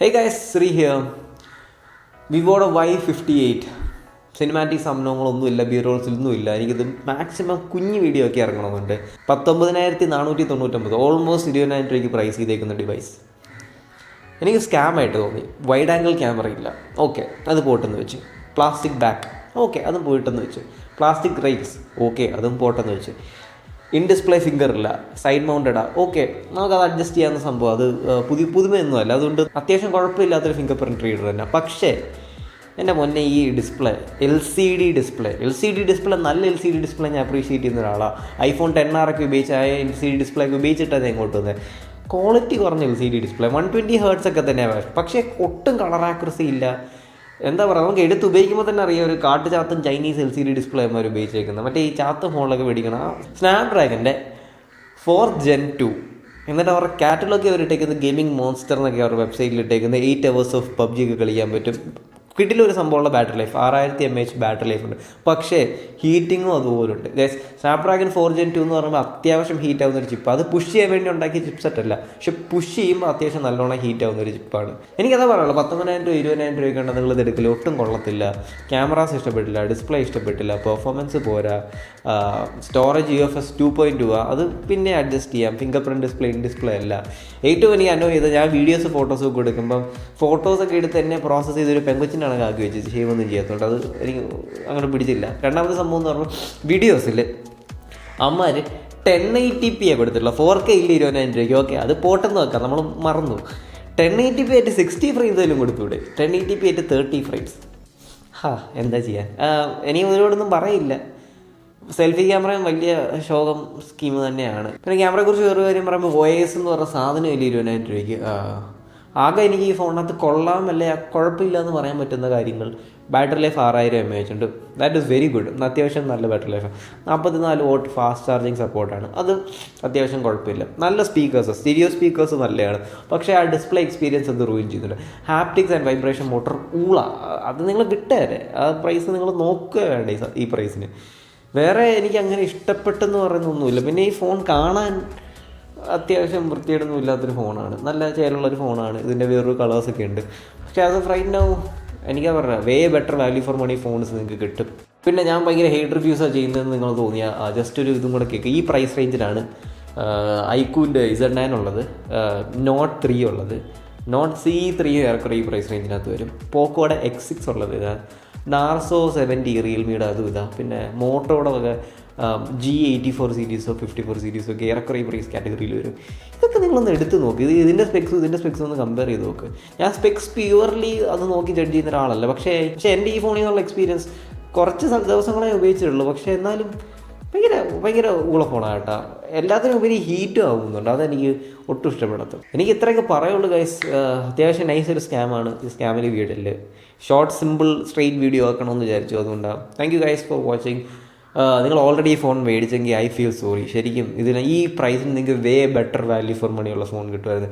Hey guys, Sri here. Vivoയുടെ Y58 cinematic സംഭവങ്ങളൊന്നുമില്ല, B റോൾസിലൊന്നുമില്ല. എനിക്കിത് മാക്സിമം കുഞ്ഞ് വീഡിയോ ഒക്കെ ഇറങ്ങണമെന്നുണ്ട്. 19,499, ഓൾമോസ്റ്റ് 20,000 രൂപയ്ക്ക് പ്രൈസ് ചെയ്തേക്കുന്ന ഡിവൈസ് എനിക്ക് സ്കാമായിട്ട് തോന്നി. വൈഡ് ആംഗിൾ ക്യാമറ ഇല്ല, ഓക്കെ അത് പോട്ടെന്ന് വെച്ച്. പ്ലാസ്റ്റിക് ബാക്ക്, ഓക്കെ അതും പോയിട്ടെന്ന് വെച്ച്. പ്ലാസ്റ്റിക് റൈറ്റ്സ്, ഓക്കെ അതും പോട്ടെന്ന് വെച്ച്. ഇൻ ഡിസ്പ്ലേ ഫിംഗർ ഇല്ല, സൈഡ് മൗണ്ടഡാ, ഓക്കെ നമുക്കത് അഡ്ജസ്റ്റ് ചെയ്യാവുന്ന സംഭവം. അത് പുതുമയൊന്നുമല്ല, അതുകൊണ്ട് അത്യാവശ്യം കുഴപ്പമില്ലാത്തൊരു ഫിംഗർ പ്രിൻറ്റ് റീഡർ തന്നെ. പക്ഷേ എൻ്റെ മുന്നേ ഈ display L C D display നല്ല എൽ സി ഡി ഡിസ്പ്ലേ ഞാൻ അപ്രീഷിയേറ്റ് ചെയ്യുന്ന ഒരാളാണ്. iPhone XR ഒക്കെ ഉപയോഗിച്ച് ആ എൽ സി ഡി ഡിസ്പ്ലേ ഒക്കെ ഉപയോഗിച്ചിട്ടത് എങ്ങോട്ട് വന്നത്. ക്വാളിറ്റി കുറഞ്ഞ L C D display 120 Hz ഒക്കെ തന്നെയാണ്, പക്ഷേ ഒട്ടും കളർ ആക്യുറസി ഇല്ല. എന്താ പറയുക, നമുക്ക് എടുത്ത് ഉപയോഗിക്കുമ്പോൾ തന്നെ അറിയാം ഒരു കാട്ടു ചാത്തും Chinese L C D display അവർ ഉപയോഗിച്ചേക്കുന്നത്. മറ്റേ ഈ ചാത്ത് ഫോണിലൊക്കെ മേടിക്കണം. സ്നാപ്ഡ്രാഗൻ്റെ 4th Gen 2, എന്നിട്ട് അവരുടെ കാറ്റലോഗ് അവർ ഇട്ടേക്കുന്നത് ഗെയിമിംഗ് മോൺസ്റ്റർ എന്നൊക്കെ അവരുടെ വെബ്സൈറ്റിൽ ഇട്ടേക്കുന്നത് 8 hours ഓഫ് PUBG ഒക്കെ കളിക്കാൻ പറ്റും. കിട്ടിലൊരു സംഭവമുള്ള battery life, 6000 mAh battery life ഉണ്ട്. പക്ഷേ ഹീറ്റിങ്ങും അതുപോലുണ്ട്. സ്നാപ്ഡ്രാഗൺ 4th Gen 2 എന്ന് പറയുമ്പോൾ അത്യാവശ്യം ഹീറ്റ് ആവുന്ന ഒരു ചിപ്പ്. അത് പുഷ് ചെയ്യാൻ വേണ്ടി ഉണ്ടാക്കിയ ചിപ്സെറ്റ് അല്ല, പക്ഷെ പുഷ് ചെയ്യുമ്പോൾ അത്യാവശ്യം നല്ലോണം ഹീറ്റ് ആവുന്ന ഒരു ചിപ്പാണ്. എനിക്കതാ പറയുള്ളൂ, 19,000 രൂപ 20,000 രൂപയ്ക്ക് ഉണ്ട് നിങ്ങൾ ഇത് എടുക്കില്ല, ഒട്ടും കൊള്ളത്തില്ല. ക്യാമറാസ് ഇഷ്ടപ്പെട്ടില്ല, ഡിസ്പ്ലേ ഇഷ്ടപ്പെട്ടില്ല, പെർഫോമൻസ് പോരാ, സ്റ്റോറേജ് UFS 2.2 അത് പിന്നെ അഡ്ജസ്റ്റ് ചെയ്യാം. Finger print display in display അല്ല. ഏറ്റവും എനിക്ക് അനുഭവം ചെയ്തത്, ഞാൻ വീഡിയോസ് ഫോട്ടോസൊക്കെ എടുക്കുമ്പം ഫോട്ടോസൊക്കെ എടുത്ത് എന്നെ പ്രോസസ്സ് ചെയ്തൊരു പെങ്കൊച്ചിൻ്റെ ആക്കി വെച്ച് ചെയ്യുമൊന്നും ചെയ്യാത്തതുകൊണ്ട് അത് എനിക്ക് അങ്ങനെ പിടിച്ചില്ല. രണ്ടാമത്തെ സംഭവം എന്ന് പറഞ്ഞാൽ വീഡിയോസിൽ അമ്മമാർ 1080p കൊടുത്തിട്ടുള്ള 4K ഇല്ല 20,000 രൂപയ്ക്ക്, ഓക്കെ അത് പോട്ടെന്ന് വെക്കാം, നമ്മൾ മറന്നു. 1080p ആയിട്ട് 60 frames ആയാലും കൊടുത്തൂടെ, 1080p ആയിട്ട് 30 frames. എന്താ ചെയ്യാൻ, ഇനി ഒരുപാടൊന്നും പറയില്ല. സെൽഫി ക്യാമറയും വലിയ ശോകം സ്കീം തന്നെയാണ്. പിന്നെ ക്യാമറയെക്കുറിച്ച് വേറെ കാര്യം പറയുമ്പോൾ OIS എന്ന് പറഞ്ഞ സാധനം ഇല്ല 20,000 രൂപയ്ക്ക്. ആകെ എനിക്ക് ഈ ഫോണിനകത്ത് കൊള്ളാമല്ലേ കുഴപ്പമില്ല എന്ന് പറയാൻ പറ്റുന്ന കാര്യങ്ങൾ, ബാറ്ററി ലൈഫ് 6000 mAh ഉണ്ട്, ദാറ്റ് ഈസ് വെരി ഗുഡ്, അത്യാവശ്യം നല്ല battery life. 44 watt fast charging സപ്പോർട്ടാണ്, അത് അത്യാവശ്യം കുഴപ്പമില്ല. നല്ല സ്പീക്കേഴ്സ്, സ്റ്റീരിയോ സ്പീക്കേഴ്സ് നല്ലതാണ്, പക്ഷേ ആ ഡിസ്പ്ലേ എക്സ്പീരിയൻസ് അത് റൂയിൻ ചെയ്യുന്നുണ്ട്. ഹാപ്റ്റിക്സ് ആൻഡ് വൈബ്രേഷൻ മോട്ടർ അത് നിങ്ങൾ വിട്ടേരെ, ആ പ്രൈസ് നിങ്ങൾ നോക്കുക വേണ്ടേ ഈ പ്രൈസിന്. വേറെ എനിക്ക് അങ്ങനെ ഇഷ്ടപ്പെട്ടെന്ന് പറയുന്നൊന്നുമില്ല. പിന്നെ ഈ ഫോൺ കാണാൻ അത്യാവശ്യം വൃത്തിയേടൊന്നും ഇല്ലാത്തൊരു ഫോണാണ്, നല്ല ചേലുള്ളൊരു ഫോണാണ്. ഇതിൻ്റെ വേറൊരു കളേഴ്സൊക്കെ ഉണ്ട്, പക്ഷേ അത് റൈറ്റ് നൗ എനിക്കാ പറഞ്ഞത് way better value for money phones നിങ്ങൾക്ക് കിട്ടും. പിന്നെ ഞാൻ ഭയങ്കര ഹെയ്റ്റ് റിവ്യൂസാണ് ചെയ്യുന്നതെന്ന് നിങ്ങൾ തോന്നിയാൽ ജസ്റ്റ് ഒരു ഇതും കൂടെ കേൾക്കുക. ഈ പ്രൈസ് റേഞ്ചിലാണ് ഐക്യൂൻ്റെ Z9 ഉള്ളത്, Note 3 ഉള്ളത്, Note CE3 ഏറെക്കുറെ ഈ പ്രൈസ് റേഞ്ചിനകത്ത് വരും. പോക്കോയുടെ X6 ഉള്ളത് ഇതാ, Narzo 70 റിയൽമിയുടെ അതും ഇതാ, പിന്നെ മോട്ടോയുടെ വക G84 സീരീസോ 54 സീരീസോ ഒക്കെ ഏറെക്കുറെ പ്രൈസ് കാറ്റഗറിയിൽ വരും. ഇതൊക്കെ നിങ്ങളൊന്ന് എടുത്ത് നോക്കി, ഇതിൻ്റെ സ്പെക്സും ഒന്ന് കമ്പയർ ചെയ്ത് നോക്ക്. ഞാൻ സ്പെക്സ് പ്യുവർലി അത് നോക്കി ജഡ്ജ് ചെയ്യുന്ന ഒരാളല്ല, പക്ഷേ എൻ്റെ ഈ ഫോണിൽ നിന്നുള്ള എക്സ്പീരിയൻസ് കുറച്ച് ദിവസങ്ങളെ ഉപയോഗിച്ചിട്ടുള്ളൂ, പക്ഷേ എന്നാലും ഭയങ്കര ഊള ഫോണാണ് കേട്ടോ. എല്ലാത്തിനും ഉപരി ഹീറ്റും ആകുന്നുണ്ട്, അതെനിക്ക് ഒട്ടും ഇഷ്ടപ്പെടാത്തത്. എനിക്ക് ഇത്രയൊക്കെ പറയുള്ളൂ ഗൈസ്. അത്യാവശ്യം നൈസൊരു സ്കാമാണ് ഈ സ്കാമിൽ വീഡിയോയിൽ. ഷോർട്ട് സിമ്പിൾ സ്ട്രെയിറ്റ് വീഡിയോ ആക്കണമെന്ന് വിചാരിച്ചു, അതുകൊണ്ടാണ്. Thank you guys for watching. നിങ്ങൾ ഓൾറെഡി ഈ ഫോൺ മേടിച്ചെങ്കിൽ ഐ ഫീൽ സോറി. ശരിക്കും ഇതിന് ഈ പ്രൈസിന് നിങ്ങൾക്ക് വേ ബെറ്റർ വാല്യൂ ഫോർ മണിയുള്ള ഫോൺ കിട്ടുമായിരുന്നു.